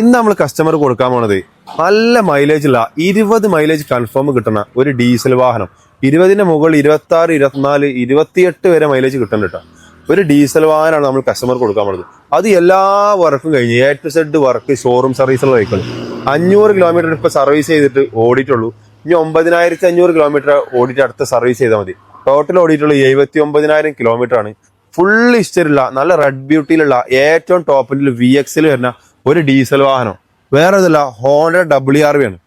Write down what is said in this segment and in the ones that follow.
ഇന്ന് നമ്മൾ കസ്റ്റമർ കൊടുക്കാൻ പോണത് നല്ല മൈലേജ് ഉള്ള 20 മൈലേജ് കൺഫേം കിട്ടുന്ന ഒരു ഡീസൽ വാഹനം. 20ന്റെ മുകളിൽ 26, 24, 28 വരെ മൈലേജ് കിട്ടുന്നുണ്ട് കേട്ടോ. ഒരു ഡീസൽ വാഹനമാണ് നമ്മൾ കസ്റ്റമർ കൊടുക്കാൻ പോണത്. അത് എല്ലാ വർക്കും കഴിഞ്ഞ് A to Z work showroom സർവീസുള്ള വെഹിക്കിൾ. 500 കിലോമീറ്റർ ഇപ്പൊ സർവീസ് ചെയ്തിട്ട് ഓടിയിട്ടുള്ളൂ. ഇനി 9500 കിലോമീറ്റർ ഓടിയിട്ട് അടുത്ത സർവീസ് ചെയ്താൽ മതി. ടോട്ടൽ ഓടിയിട്ടുള്ള 79,000 കിലോമീറ്റർ ആണ്. ഫുൾ ഹിസ്റ്ററിയുള്ള നല്ല റെഡ് ബ്യൂട്ടിയിലുള്ള ഏറ്റവും ടോപ്പിൽ VX വരുന്ന ഒരു ഡീസൽ വാഹനം. വേറെ ഇതല്ല, ഹോണ്ട WRV ആണ്.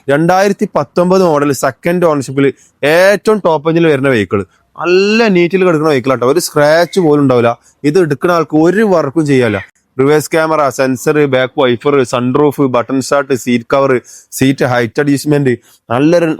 2019 മോഡൽ സെക്കൻഡ് ഓണർഷിപ്പിൽ ഏറ്റവും ടോപ്പ് എഞ്ചിൽ വരുന്ന വെഹിക്കിൾ. നല്ല നീറ്റിൽ കിടക്കുന്ന വെഹിക്കിൾ ആട്ടോ. ഒരു സ്ക്രാച്ച് പോലും ഉണ്ടാവില്ല. ഇത് എടുക്കുന്ന ആൾക്ക് ഒരു വർക്കും ചെയ്യാല്ല. Reverse camera, sensor, back wiper, sunroof, button start, seat cover, seat height adjustment, നല്ലൊരു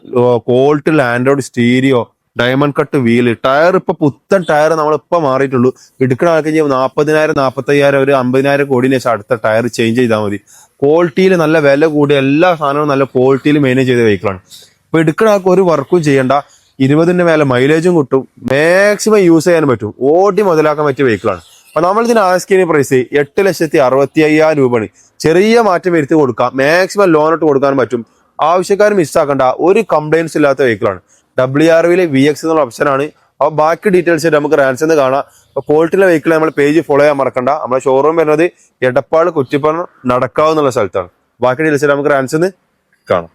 quality Android stereo, diamond cut wheel, tyre ഇപ്പൊ പുത്തൻ ടയർ നമ്മളിപ്പോ മാറിയിട്ടുള്ളൂ. എടുക്കുന്ന ആൾക്ക് 40,000, 45,000, ഒരു 50,000 കോടിന് ശേഷം അടുത്ത ടയർ ചേഞ്ച് ചെയ്താൽ മതി. ക്വാളിറ്റിയിൽ നല്ല വില കൂടിയ എല്ലാ സാധനവും നല്ല ക്വാളിറ്റിയിൽ മെയിൻറ്റെയിൻ ചെയ്ത വെഹിക്കിളാണ്. ഇപ്പൊ എടുക്കുന്ന ആൾക്ക് ഒരു വർക്കും ചെയ്യേണ്ട. 20ന്റെ മേലെ മൈലേജും കിട്ടും. മാക്സിമം യൂസ് ചെയ്യാൻ പറ്റും. ഓടി മുതലാക്കാൻ പറ്റിയ വെഹിക്കിളാണ്. അപ്പൊ നമ്മളിതിന് ആസ്കിന് പ്രൈസ് 8,65,000 രൂപയാണ്. ചെറിയ മാറ്റം വരുത്തി കൊടുക്കാം. മാക്സിമം ലോൺ ഇട്ട് കൊടുക്കാൻ പറ്റും. ആവശ്യക്കാർ മിസ്സാക്കണ്ട. ഒരു കംപ്ലൈൻസ് ഇല്ലാത്ത വെഹിക്കിളാണ്. WRV VX എന്നുള്ള ഓപ്ഷനാണ്. അപ്പോൾ ബാക്കി ഡീറ്റെയിൽസ് നമുക്ക് റാൻസിന്ന് കാണാം. അപ്പോൾ ക്വാളിറ്റിയുള്ള വെഹിക്കിൾ നമ്മൾ പേജ് ഫോളോ ചെയ്യാൻ മറക്കണ്ട. നമ്മുടെ ഷോറൂം വരുന്നത് എടപ്പാൾ കുറ്റിപ്പുറം നടക്കാവ് എന്നുള്ള സ്ഥലത്താണ്. ബാക്കി ഡീറ്റെയിൽസ് നമുക്ക് റാൻസിന്ന് കാണാം.